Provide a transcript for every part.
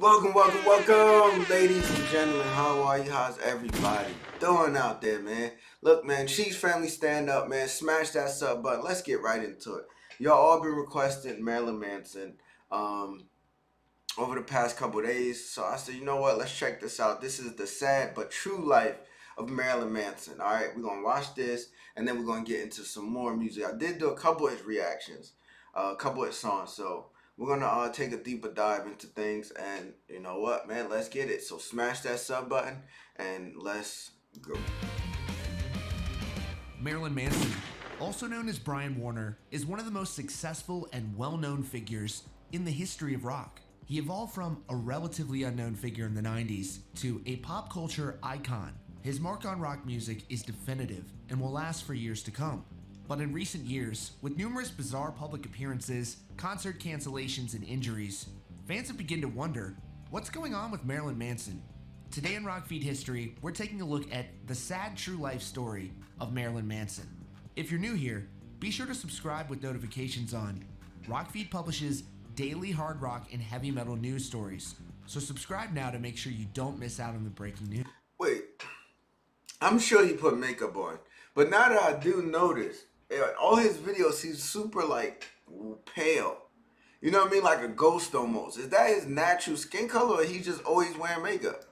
Welcome, ladies and gentlemen. How are you? How's everybody doing out there, man? Look, man, Cheese family, stand up, man. Smash that sub button. Let's get right into it. Y'all all been requesting Marilyn Manson over the past couple days. So I said, you know what? Let's check this out. This is the sad but true life of Marilyn Manson. All right, we're going to watch this, and then we're going to get into some more music. I did do a couple of his reactions, a couple of his songs, so we're going to take a deeper dive into things, and you know what, man? Let's get it. So smash that sub button, and let's go. Marilyn Manson, also known as Brian Warner, is one of the most successful and well-known figures in the history of rock. He evolved from a relatively unknown figure in the 90s to a pop culture icon. His mark on rock music is definitive and will last for years to come. But in recent years, with numerous bizarre public appearances, concert cancellations, and injuries, fans have begun to wonder, what's going on with Marilyn Manson? Today in Rock Feed History, we're taking a look at the sad true life story of Marilyn Manson. If you're new here, be sure to subscribe with notifications on. Rock Feed publishes daily hard rock and heavy metal news stories, so subscribe now to make sure you don't miss out on the breaking news. Wait, I'm sure he put makeup on, but now that I do notice, all his videos, he's super like pale. You know what I mean? Like a ghost almost. Is that his natural skin color, or he just always wearing makeup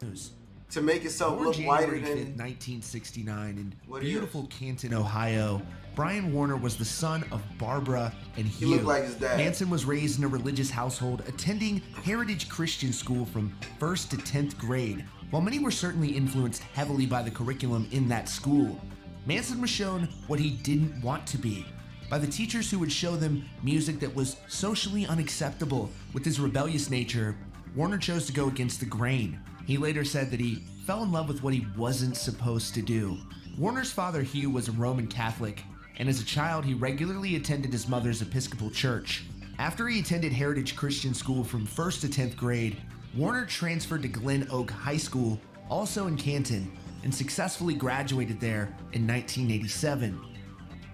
to make himself look whiter than? 1969 in beautiful Canton, Ohio, Brian Warner was the son of Barbara and Hugh. He looked like his dad. Manson was raised in a religious household, attending Heritage Christian School from 1st to 10th grade. While many were certainly influenced heavily by the curriculum in that school, Manson was shown what he didn't want to be by the teachers who would show them music that was socially unacceptable. With his rebellious nature, Warner chose to go against the grain. He later said that he fell in love with what he wasn't supposed to do. Warner's father, Hugh, was a Roman Catholic, and as a child, he regularly attended his mother's Episcopal church. After he attended Heritage Christian School from 1st to 10th grade, Warner transferred to Glen Oak High School, also in Canton, and successfully graduated there in 1987.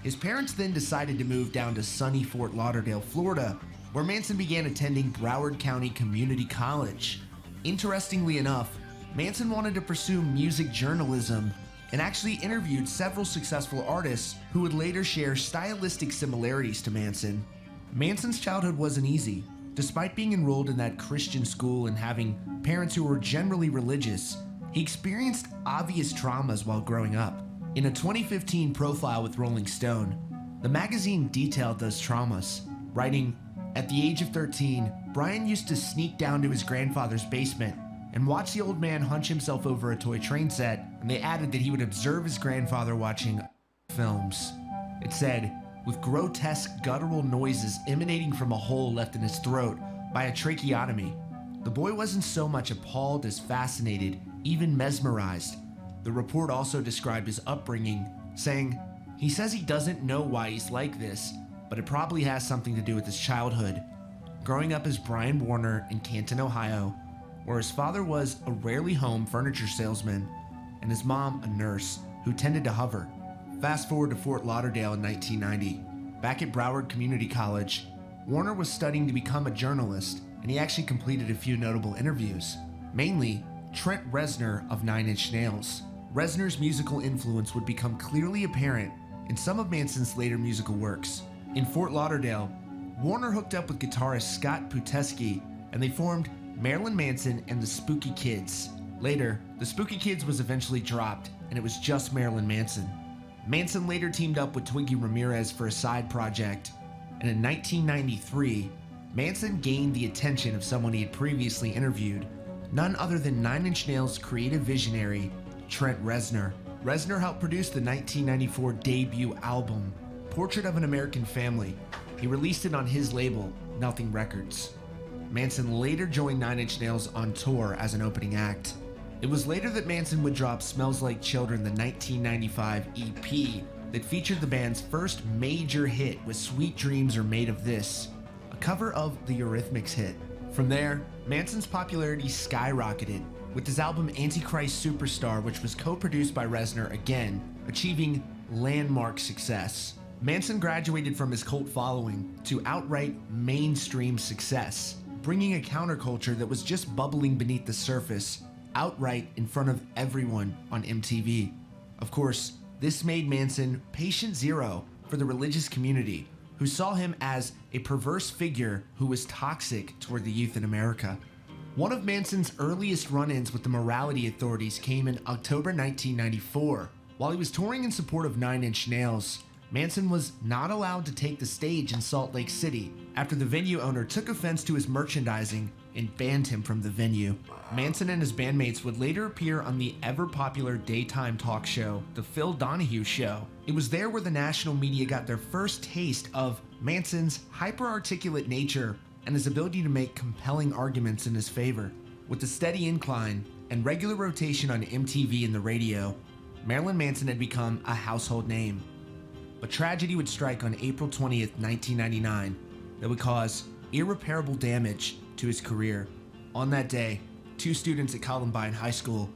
His parents then decided to move down to sunny Fort Lauderdale, Florida, where Manson began attending Broward County Community College. Interestingly enough, Manson wanted to pursue music journalism and actually interviewed several successful artists who would later share stylistic similarities to Manson. Manson's childhood wasn't easy. Despite being enrolled in that Christian school and having parents who were generally religious, he experienced obvious traumas while growing up. In a 2015 profile with Rolling Stone, the magazine detailed those traumas, writing, "At the age of 13, Brian used to sneak down to his grandfather's basement and watch the old man hunch himself over a toy train set, and they added that he would observe his grandfather watching films." It said, "with grotesque guttural noises emanating from a hole left in his throat by a tracheotomy. The boy wasn't so much appalled as fascinated, even mesmerized." The report also described his upbringing, saying, "He says he doesn't know why he's like this, but it probably has something to do with his childhood." Growing up as Brian Warner in Canton, Ohio, where his father was a rarely home furniture salesman and his mom a nurse who tended to hover. Fast forward to Fort Lauderdale in 1990. Back at Broward Community College, Warner was studying to become a journalist, and he actually completed a few notable interviews, mainly Trent Reznor of 9 Inch Nails. Reznor's musical influence would become clearly apparent in some of Manson's later musical works. In Fort Lauderdale, Warner hooked up with guitarist Scott Puteski, and they formed Marilyn Manson and the Spooky Kids. Later, the Spooky Kids was eventually dropped, and it was just Marilyn Manson. Manson later teamed up with Twiggy Ramirez for a side project, and in 1993, Manson gained the attention of someone he had previously interviewed, none other than 9 Inch Nails creative visionary Trent Reznor. Reznor helped produce the 1994 debut album, Portrait of an American Family. He released it on his label, Nothing Records. Manson later joined 9 Inch Nails on tour as an opening act. It was later that Manson would drop Smells Like Children, the 1995 EP that featured the band's first major hit with Sweet Dreams Are Made of This, a cover of the Eurythmics hit. From there, Manson's popularity skyrocketed, with his album Antichrist Superstar, which was co-produced by Reznor again, achieving landmark success. Manson graduated from his cult following to outright mainstream success. bringing a counterculture that was just bubbling beneath the surface outright in front of everyone on MTV. Of course, this made Manson patient zero for the religious community, who saw him as a perverse figure who was toxic toward the youth in America. One of Manson's earliest run-ins with the morality authorities came in October 1994. While he was touring in support of Nine Inch Nails, Manson was not allowed to take the stage in Salt Lake City after the venue owner took offense to his merchandising and banned him from the venue. Manson and his bandmates would later appear on the ever-popular daytime talk show, The Phil Donahue Show. It was there where the national media got their first taste of Manson's hyper-articulate nature and his ability to make compelling arguments in his favor. With the steady incline and regular rotation on MTV and the radio, Marilyn Manson had become a household name. But tragedy would strike on April 20th, 1999, that would cause irreparable damage to his career. On that day, 2 students at Columbine High School,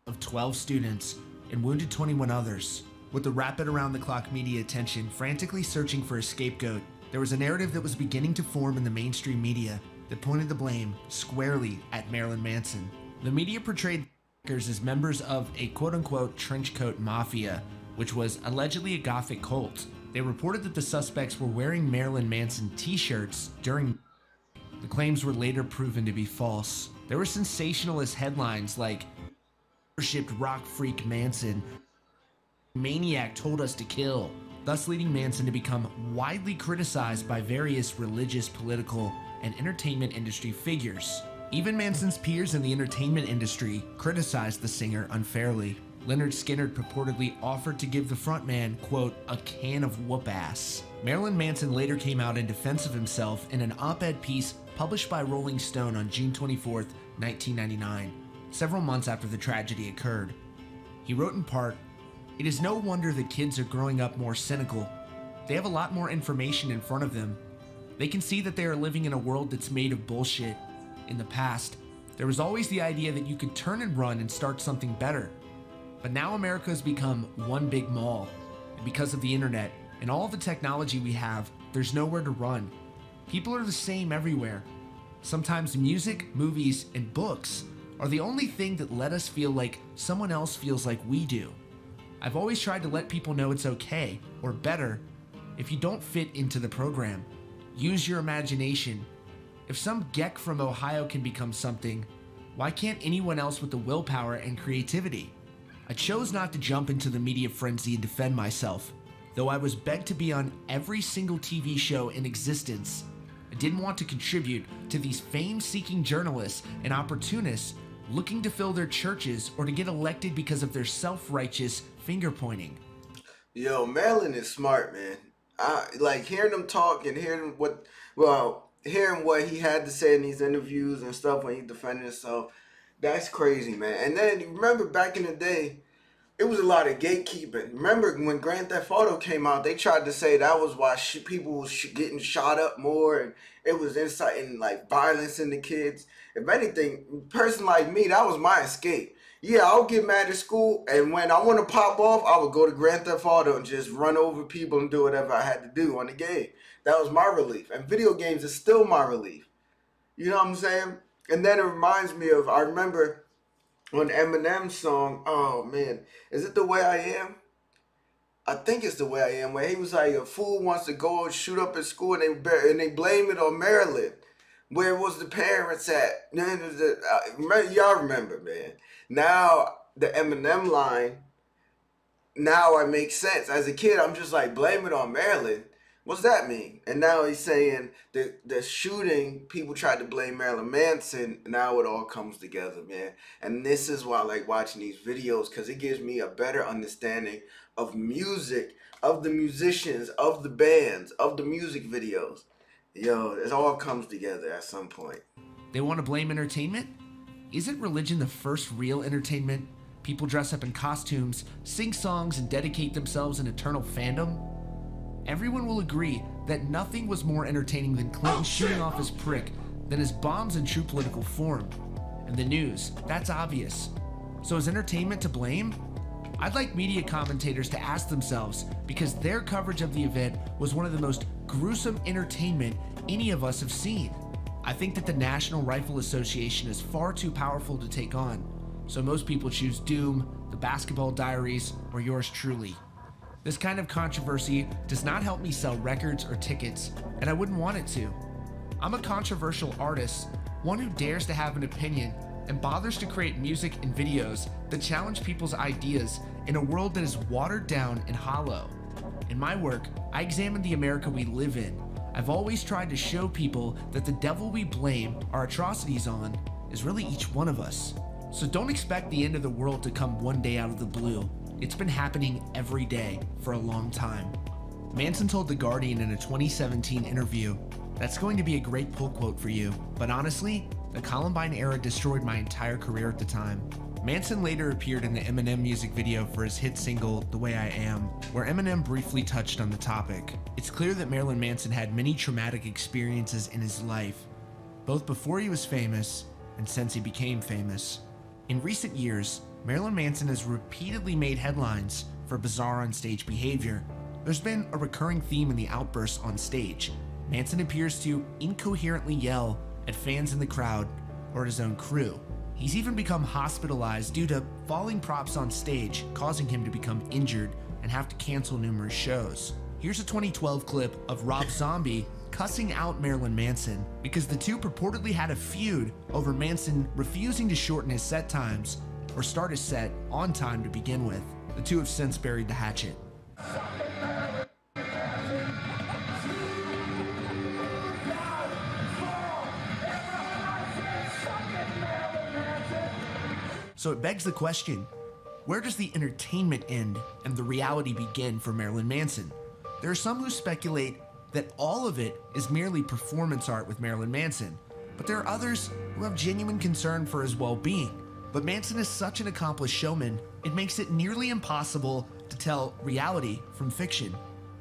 of 12 students, and wounded 21 others. With the rapid around-the-clock media attention frantically searching for a scapegoat, there was a narrative that was beginning to form in the mainstream media that pointed the blame squarely at Marilyn Manson. The media portrayed as members of a quote-unquote trenchcoat mafia, which was allegedly a gothic cult. They reported that the suspects were wearing Marilyn Manson t-shirts during. The claims were later proven to be false. There were sensationalist headlines like, "Worshipped rock freak Manson. Maniac told us to kill," thus leading Manson to become widely criticized by various religious, political, and entertainment industry figures. Even Manson's peers in the entertainment industry criticized the singer unfairly. Leonard Skinner purportedly offered to give the frontman, quote, "a can of whoop-ass." Marilyn Manson later came out in defense of himself in an op-ed piece published by Rolling Stone on June 24th, 1999, several months after the tragedy occurred. He wrote in part, "It is no wonder that kids are growing up more cynical. They have a lot more information in front of them. They can see that they are living in a world that's made of bullshit. In the past, there was always the idea that you could turn and run and start something better. But now America has become one big mall, and because of the internet and all the technology we have, there's nowhere to run. People are the same everywhere. Sometimes music, movies, and books are the only thing that let us feel like someone else feels like we do. I've always tried to let people know it's okay, or better, if you don't fit into the program. Use your imagination. If some geck from Ohio can become something, why can't anyone else with the willpower and creativity? I chose not to jump into the media frenzy and defend myself. Though I was begged to be on every single TV show in existence, I didn't want to contribute to these fame-seeking journalists and opportunists looking to fill their churches or to get elected because of their self-righteous finger-pointing." Yo, Marilyn is smart, man. I like hearing him talk and hearing what he had to say in these interviews and stuff when he defended himself. That's crazy, man. And then remember back in the day, it was a lot of gatekeeping. Remember when Grand Theft Auto came out, they tried to say that was why people was getting shot up more, and it was inciting like violence in the kids. If anything, a person like me, that was my escape. Yeah, I'll get mad at school, and when I want to pop off, I would go to Grand Theft Auto and just run over people and do whatever I had to do on the game. That was my relief. And video games is still my relief. You know what I'm saying? And then it reminds me of, I remember on Eminem's song, oh man, is it The Way I Am? I think it's The Way I Am, where he was like, a fool wants to go and shoot up at school and they blame it on Maryland. Where was the parents at? Y'all remember, man. Now, the Eminem line, now it makes sense. As a kid, I'm just like, blame it on Maryland. What's that mean? And now he's saying the shooting, people tried to blame Marilyn Manson. Now it all comes together, man. And this is why I like watching these videos, because it gives me a better understanding of music, of the musicians, of the bands, of the music videos. Yo, it all comes together at some point. They want to blame entertainment? Isn't religion the first real entertainment? People dress up in costumes, sing songs, and dedicate themselves in eternal fandom? Everyone will agree that nothing was more entertaining than Clinton shooting off his prick than his bombs in true political form. And the news, that's obvious. So is entertainment to blame? I'd like media commentators to ask themselves, because their coverage of the event was one of the most gruesome entertainment any of us have seen. I think that the National Rifle Association is far too powerful to take on, so most people choose Doom, The Basketball Diaries, or yours truly. This kind of controversy does not help me sell records or tickets, and I wouldn't want it to. I'm a controversial artist, one who dares to have an opinion and bothers to create music and videos that challenge people's ideas in a world that is watered down and hollow. In my work, I examine the America we live in. I've always tried to show people that the devil we blame our atrocities on is really each one of us. So don't expect the end of the world to come one day out of the blue. It's been happening every day for a long time. Manson told The Guardian in a 2017 interview, "That's going to be a great pull quote for you, but honestly, the Columbine era destroyed my entire career at the time." Manson later appeared in the Eminem music video for his hit single, The Way I Am, where Eminem briefly touched on the topic. It's clear that Marilyn Manson had many traumatic experiences in his life, both before he was famous and since he became famous. In recent years, Marilyn Manson has repeatedly made headlines for bizarre on-stage behavior. There's been a recurring theme in the outbursts on stage. Manson appears to incoherently yell at fans in the crowd or his own crew. He's even become hospitalized due to falling props on stage, causing him to become injured and have to cancel numerous shows. Here's a 2012 clip of Rob Zombie cussing out Marilyn Manson because the two purportedly had a feud over Manson refusing to shorten his set times or start his set on time to begin with. The two have since buried the hatchet. So it begs the question, where does the entertainment end and the reality begin for Marilyn Manson? There are some who speculate that all of it is merely performance art with Marilyn Manson, but there are others who have genuine concern for his well-being. But Manson is such an accomplished showman, it makes it nearly impossible to tell reality from fiction.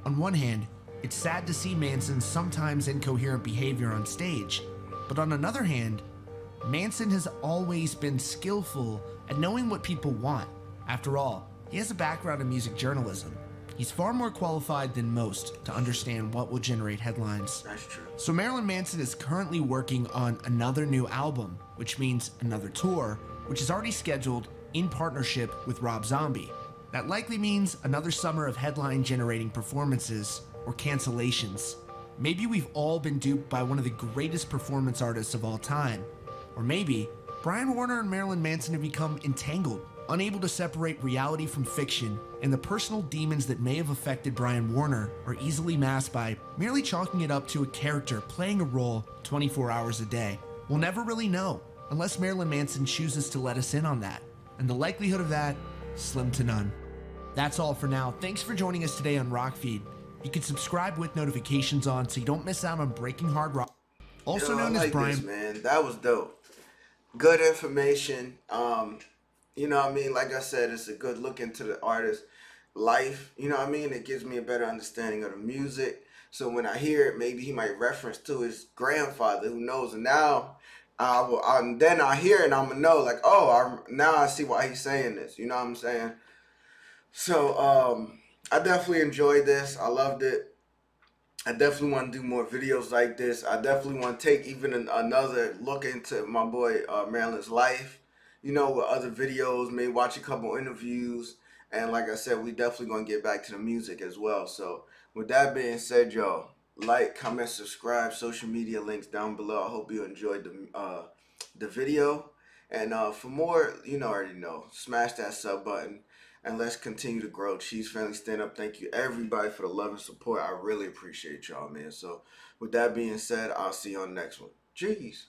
On one hand, it's sad to see Manson's sometimes incoherent behavior on stage, but on another hand, Manson has always been skillful at knowing what people want. After all, he has a background in music journalism. He's far more qualified than most to understand what will generate headlines. That's true. So Marilyn Manson is currently working on another new album, which means another tour, which is already scheduled in partnership with Rob Zombie. That likely means another summer of headline-generating performances or cancellations. Maybe we've all been duped by one of the greatest performance artists of all time. Or maybe Brian Warner and Marilyn Manson have become entangled, unable to separate reality from fiction, and the personal demons that may have affected Brian Warner are easily masked by merely chalking it up to a character playing a role 24 hours a day. We'll never really know, unless Marilyn Manson chooses to let us in on that, and the likelihood of that, slim to none. That's all for now. Thanks for joining us today on Rockfeed. You can subscribe with notifications on so you don't miss out on breaking hard rock. Also known as Brian. This, man, that was dope. Good information. You know what I mean? Like I said, it's a good look into the artist's life. You know what I mean? It gives me a better understanding of the music. So when I hear it, maybe he might reference to his grandfather. Who knows? And now, then I hear it and I'm gonna know, like, oh, now I see why he's saying this. You know what I'm saying? So I definitely enjoyed this. I loved it. I definitely want to do more videos like this. I definitely want to take even another look into my boy Marilyn's life, you know, with other videos, maybe watch a couple interviews. And like I said, we definitely going to get back to the music as well. So with that being said, y'all, like, comment, subscribe, social media links down below. I hope you enjoyed the video. And for more, you know, already know, smash that sub button. And let's continue to grow. Cheese Family Stand Up. Thank you, everybody, for the love and support. I really appreciate y'all, man. So, with that being said, I'll see you on the next one. Cheese.